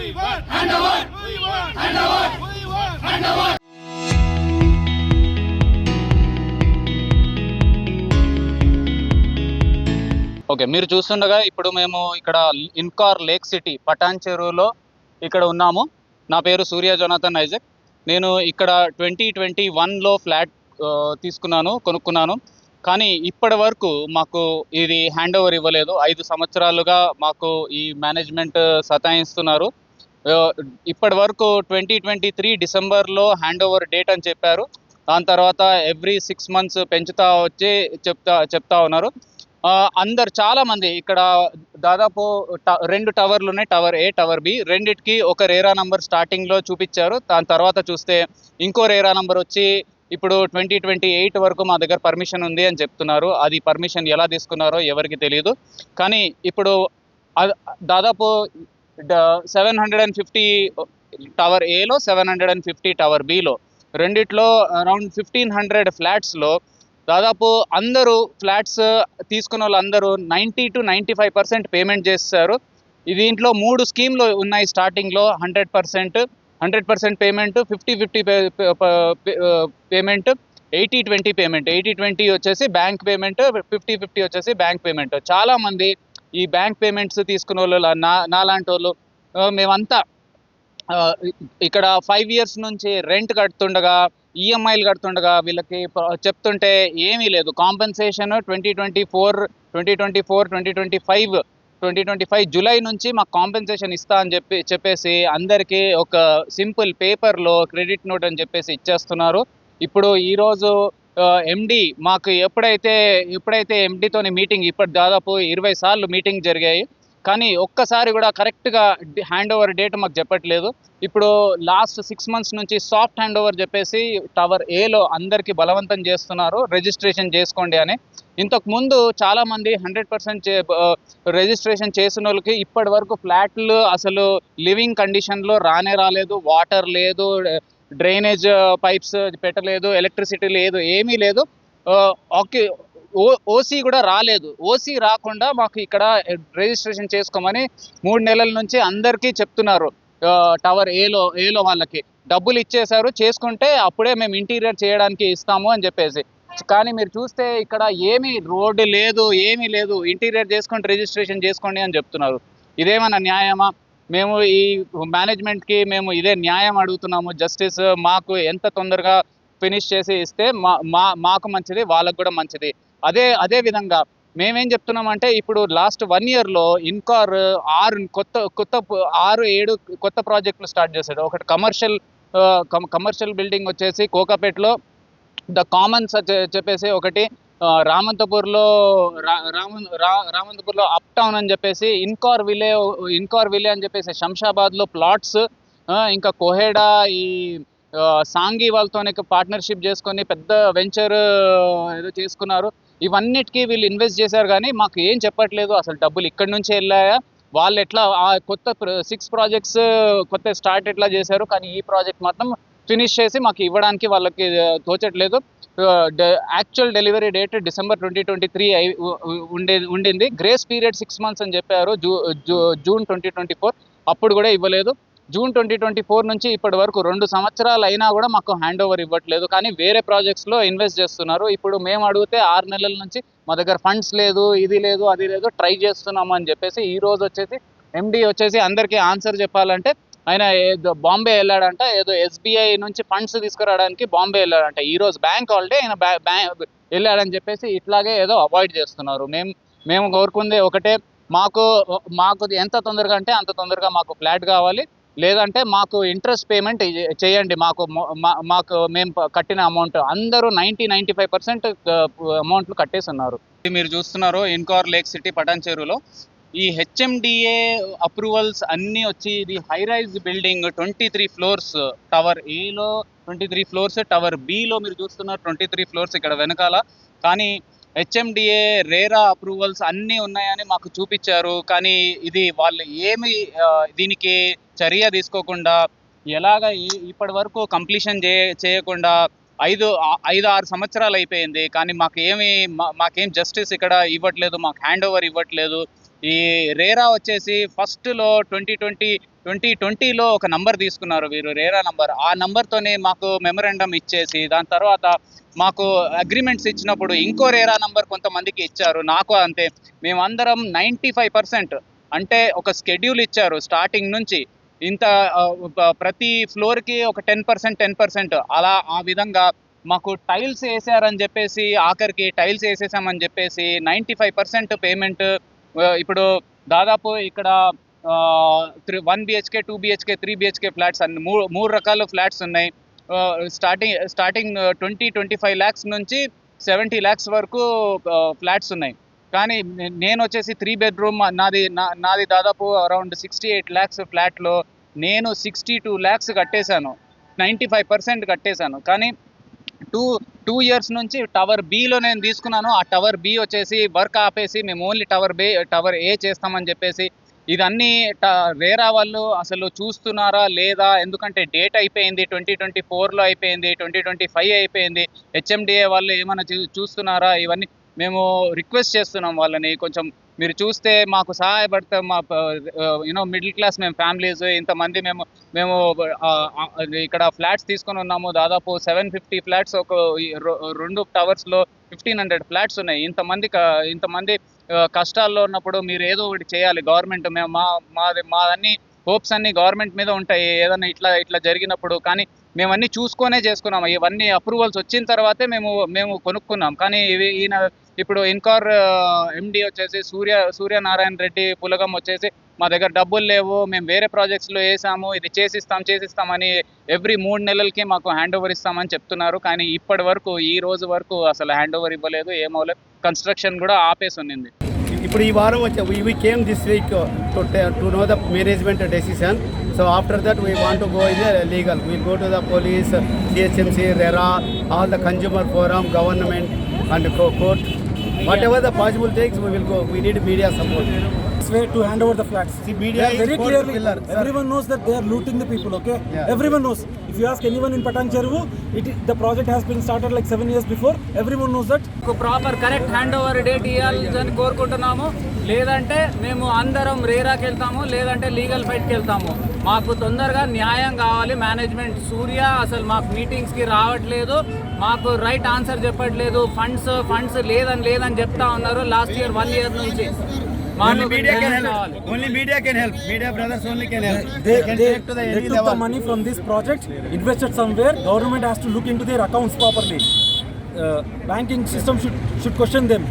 Okay, మీరు చూస్తుండగా ఇప్పుడు మేము ఇక్కడ ఇన్కార్ లేక్ సిటీ పటాన్ చెరువులో ఇక్కడ ఉన్నాము. నా పేరు సూర్య జోనాథన్ ఐజక్. నేను ఇక్కడ 2021లో ఫ్లాట్ కొనుక్కున్నాను. కానీ ఇప్పటి వరకు మాకు ఇది హ్యాండ్ ఓవర్ ఇవ్వలేదు. 5 సంవత్సరాలుగా మాకు ఈ మేనేజ్మెంట్ సతాయిస్తున్నారు. ఇప్పటి వరకు 2023 డిసెంబర్లో హ్యాండ్ ఓవర్ డేట్ అని చెప్పారు. దాని తర్వాత ఎవ్రీ 6 మంత్స్ పెంచుతా వచ్చి చెప్తా ఉన్నారు. అందరు చాలా మంది ఇక్కడ దాదాపు 2 టవర్లు ఉన్నాయి, టవర్ ఏ, టవర్ బి. రెండిటికి ఒక రేరా నంబర్ స్టార్టింగ్లో చూపించారు. దాని తర్వాత చూస్తే ఇంకో రేరా నంబర్ వచ్చి ఇప్పుడు 2028 వరకు మా దగ్గర పర్మిషన్ ఉంది అని చెప్తున్నారు. అది పర్మిషన్ ఎలా తీసుకున్నారో ఎవరికి తెలియదు. కానీ ఇప్పుడు దాదాపు 750 టవర్ ఏలో, 750 టవర్ బిలో, రెండిట్లో అరౌండ్ 1500 ఫ్లాట్స్లో దాదాపు అందరూ ఫ్లాట్స్ తీసుకున్న వాళ్ళందరూ 90 to 95% పేమెంట్ చేస్తారు. దీంట్లో 3 స్కీమ్లు ఉన్నాయి. స్టార్టింగ్లో 100% పేమెంట్, 50-50 పేమెంట్, 80-20 పేమెంట్. 80-20 వచ్చేసి బ్యాంక్ పేమెంట్, 50-50 వచ్చేసి బ్యాంక్ పేమెంట్. చాలామంది ఈ బ్యాంక్ పేమెంట్స్ తీసుకున్న వాళ్ళు నాలాంటి వాళ్ళు మేమంతా ఇక్కడ 5 years నుంచి రెంట్ కడుతుండగా, ఈఎంఐలు కడుతుండగా వీళ్ళకి చెప్తుంటే ఏమీ లేదు. కాంపెన్సేషన్ 2024 జూలై నుంచి మాకు కాంపెన్సేషన్ ఇస్తా అని చెప్పేసి అందరికీ ఒక సింపుల్ పేపర్లో క్రెడిట్ నోట్ అని చెప్పేసి ఇచ్చేస్తున్నారు. ఇప్పుడు ఈరోజు ఎండి మాకు ఎప్పుడైతే ఎండితోని మీటింగ్, ఇప్పటి దాదాపు 20 సార్లు మీటింగ్ జరిగాయి, కానీ ఒక్కసారి కూడా కరెక్ట్గా హ్యాండ్ ఓవర్ డేట్ మాకు చెప్పట్లేదు. ఇప్పుడు లాస్ట్ 6 months నుంచి సాఫ్ట్ హ్యాండ్ ఓవర్ చెప్పేసి టవర్ ఏలో అందరికీ బలవంతం చేస్తున్నారు, రిజిస్ట్రేషన్ చేసుకోండి అని. ఇంతకుముందు చాలామంది 100% రిజిస్ట్రేషన్ చేసిన వాళ్ళకి ఇప్పటి వరకు ఫ్లాట్లు అసలు లివింగ్ కండిషన్లో రాలేదు. వాటర్ లేదు, డ్రైనేజ్ పైప్స్ పెట్టలేదు, ఎలక్ట్రిసిటీ లేదు, ఏమీ లేదు. ఓకే, ఓసీ కూడా రాలేదు. ఓసీ రాకుండా మాకు ఇక్కడ రిజిస్ట్రేషన్ చేసుకోమని 3 నెలల నుంచి అందరికీ చెప్తున్నారు. టవర్ ఏలో వాళ్ళకి డబ్బులు ఇచ్చేశారు, చేసుకుంటే అప్పుడే మేము ఇంటీరియర్ చేయడానికి ఇస్తాము అని చెప్పేసి. కానీ మీరు చూస్తే ఇక్కడ ఏమీ రోడ్డు లేదు, ఏమీ లేదు. ఇంటీరియర్ చేసుకుంటే రిజిస్ట్రేషన్ చేసుకోండి అని చెప్తున్నారు. ఇదేమన్నా న్యాయమా? మేము ఈ మేనేజ్మెంట్కి మేము ఇదే న్యాయం అడుగుతున్నాము. జస్టిస్ మాకు ఎంత తొందరగా ఫినిష్ చేసి ఇస్తే మాకు మంచిది, వాళ్ళకు కూడా మంచిది. అదే విధంగా మేమేం చెప్తున్నామంటే ఇప్పుడు లాస్ట్ 1 yearలో ఇన్కార్ 6-7 కొత్త ప్రాజెక్టులు స్టార్ట్ చేశాడు. ఒకటి కమర్షియల్ బిల్డింగ్ వచ్చేసి కోకాపేటలో ద కామన్స్ చెప్పేసి, ఒకటి రామంతపూర్లో అప్ టౌన్ అని చెప్పేసి, ఇన్కార్ విలే అని చెప్పేసి శంషాబాద్లో ప్లాట్స్, ఇంకా కోహెడా ఈ సాంఘీ వాళ్ళతోనే పార్ట్నర్షిప్ చేసుకొని పెద్ద వెంచర్ ఏదో చేసుకున్నారు. ఇవన్నిటికీ వీళ్ళు ఇన్వెస్ట్ చేశారు, కానీ మాకు ఏం చెప్పట్లేదు. అసలు డబ్బులు ఇక్కడి నుంచే వెళ్ళాయా, వాళ్ళు ఎట్లా కొత్త 6 ప్రాజెక్ట్స్ కొత్త స్టార్ట్ ఎట్లా చేశారు, కానీ ఈ ప్రాజెక్ట్ మాత్రం ఫినిష్ చేసి మాకు ఇవ్వడానికి వాళ్ళకి తోచట్లేదు. యాక్చువల్ డెలివరీ డేట్ డిసెంబర్ 2023 ఉండింది. గ్రేస్ పీరియడ్ 6 months అని చెప్పారు, జూన్ 2024. అప్పుడు కూడా ఇవ్వలేదు. జూన్ 2024 నుంచి ఇప్పటి వరకు 2 సంవత్సరాలు అయినా కూడా మాకు హ్యాండ్ ఓవర్ ఇవ్వట్లేదు. కానీ వేరే ప్రాజెక్ట్స్లో ఇన్వెస్ట్ చేస్తున్నారు. ఇప్పుడు మేము అడిగితే 6 నెలల నుంచి మా దగ్గర ఫండ్స్ లేదు, ఇది లేదు, అది లేదు, ట్రై చేస్తున్నాము అని చెప్పేసి ఈ రోజు వచ్చేసి ఎండి వచ్చేసి అందరికీ ఆన్సర్ చెప్పాలంటే ఆయన బాంబే వెళ్ళాడంట. ఏదో SBI నుంచి ఫండ్స్ తీసుకురావడానికి బాంబే వెళ్ళాడంట. ఈరోజు బ్యాంక్ హాలిడే, ఆయన వెళ్ళాడని చెప్పేసి ఇట్లాగే ఏదో అవాయిడ్ చేస్తున్నారు. మేము కోరుకుంది ఒకటే, మాకు ఎంత తొందరగా అంటే అంత తొందరగా మాకు ఫ్లాట్ కావాలి, లేదంటే మాకు ఇంట్రెస్ట్ పేమెంట్ చేయండి. మాకు మేము కట్టిన అమౌంట్ అందరూ 90-95% అమౌంట్లు కట్టేస్తున్నారు. మీరు చూస్తున్నారు ఇన్కార్ లేక్ సిటీ పటాన్ చెరువులో ఈ HMDA అప్రూవల్స్ అన్నీ వచ్చి, ఇది high rise building 23 floors. Tower ఏలో 23 floors, టవర్ బిలో మీరు చూస్తున్నారు 23 floors ఇక్కడ వెనకాల. కానీ HMDA రేరా అప్రూవల్స్ అన్నీ ఉన్నాయని మాకు చూపించారు. కానీ ఇది వాళ్ళు ఏమి దీనికి చర్య తీసుకోకుండా, ఎలాగ ఇప్పటి వరకు కంప్లీషన్ చేయకుండా 5-6 సంవత్సరాలు అయిపోయింది. కానీ మాకేం జస్టిస్ ఇక్కడ ఇవ్వట్లేదు, మాకు హ్యాండ్ ఓవర్ ఇవ్వట్లేదు. ఈ రేరా వచ్చేసి ఫస్ట్లో 2020లో ఒక నంబర్ తీసుకున్నారు వీరు, రేరా నంబర్. ఆ నంబర్తోనే మాకు మెమరాండం ఇచ్చేసి దాని తర్వాత మాకు అగ్రిమెంట్స్ ఇచ్చినప్పుడు ఇంకో రేరా నంబర్ కొంతమందికి ఇచ్చారు, నాకు అంతే. మేమందరం 95% అంటే ఒక స్కెడ్యూల్ ఇచ్చారు స్టార్టింగ్ నుంచి. ఇంత ప్రతి ఫ్లోర్కి ఒక 10% అలా ఆ విధంగా మాకు టైల్స్ వేసారని చెప్పేసి, ఆఖరికి టైల్స్ వేసేసామని చెప్పేసి 95% పేమెంట్. ఇప్పుడు దాదాపు ఇక్కడ 1 బిహెచ్కే, 2 బిహెచ్కే, 3 బిహెచ్కే ఫ్లాట్స్ అన్ని మూడు రకాల ఫ్లాట్స్ ఉన్నాయి. స్టార్టింగ్ 20-25 lakhs నుంచి 70 lakhs వరకు ఫ్లాట్స్ ఉన్నాయి. కానీ నేను వచ్చేసి 3 bedroom నాది దాదాపు అరౌండ్ 68 lakhs ఫ్లాట్లో నేను 62 lakhs కట్టేశాను, 95% కట్టేశాను. కానీ 2 years నుంచి టవర్ బిలో నేను తీసుకున్నాను. ఆ టవర్ బి వచ్చేసి వర్క్ ఆపేసి మేము ఓన్లీ టవర్ ఏ చేస్తామని చెప్పేసి. ఇదన్నీ రేరా వాళ్ళు అసలు చూస్తున్నారా లేదా, ఎందుకంటే డేట్ అయిపోయింది, 2024లో అయిపోయింది, 2025 అయిపోయింది. హెచ్ఎండిఏ వాళ్ళు ఏమైనా చూస్తున్నారా, ఇవన్నీ మేము రిక్వెస్ట్ చేస్తున్నాం వాళ్ళని. కొంచెం మీరు చూస్తే మాకు సహాయపడితే, మా మిడిల్ క్లాస్ మేము ఫ్యామిలీస్ ఇంతమంది మేము ఇక్కడ ఫ్లాట్స్ తీసుకొని ఉన్నాము. దాదాపు 750 ఫ్లాట్స్, ఒక 2 టవర్స్లో 1500 ఫ్లాట్స్ ఉన్నాయి. ఇంతమంది కష్టాల్లో ఉన్నప్పుడు మీరు ఏదో ఒకటి చేయాలి. గవర్నమెంట్ మాదన్నీ హోప్స్ అన్ని గవర్నమెంట్ మీద ఉంటాయి ఏదన్నా ఇట్లా జరిగినప్పుడు. కానీ మేము అన్నీ చూసుకొనే చేసుకున్నాము. ఇవన్నీ అప్రూవల్స్ వచ్చిన తర్వాతే మేము కొనుక్కున్నాం. కానీ ఈయన ఇప్పుడు ఇన్కార్ ఎండి వచ్చేసి సూర్యనారాయణ రెడ్డి పులగం వచ్చేసి మా దగ్గర డబ్బులు లేవు, మేము వేరే ప్రాజెక్ట్స్లో వేసాము, ఇది చేసిస్తామని ఎవ్రీ 3 నెలలకి మాకు హ్యాండ్ ఓవర్ ఇస్తామని చెప్తున్నారు. కానీ ఇప్పటి వరకు ఈ రోజు వరకు అసలు హ్యాండ్ ఓవర్ ఇవ్వలేదు, ఏమవలేదు. కన్స్ట్రక్షన్ కూడా ఆపేసి ఉన్నింది. ఇప్పుడు ఈ వారం we came this week to know the management decision. So after that we want to go in the legal. We'll go to the police, CHMC, RERA, all the consumer forum, government and court. Whatever the possible things we will go. We need media support. Way to hand over the flats. See, media is very clearly pillar, everyone knows that they are looting the people, okay? Yeah. Everyone knows. If you ask anyone in Patang Cheruvu, the project has been started like 7 years before. Everyone knows that. Proper correct hand over date ఇవ్వాలని కోరుకుంటున్నాము. లేదంటే మేము అందరం రేరాకి వెళ్తాము, లేదంటే legal ఫైట్కి వెళ్తాము. మాకు తొందరగా న్యాయం కావాలి. మేనేజ్మెంట్ సూర్య అసలు మాకు మీటింగ్స్కి రావట్లేదు, మాకు రైట్ ఆన్సర్ చెప్పట్లేదు. ఫండ్స్ లేదని చెప్తా ఉన్నారు లాస్ట్ ఇయర్ 1 year నుంచి. Only media can help. Only media can help. Media brothers only can help. They took the money from this project, invested somewhere. Government has to look into their accounts properly. Banking system should question them.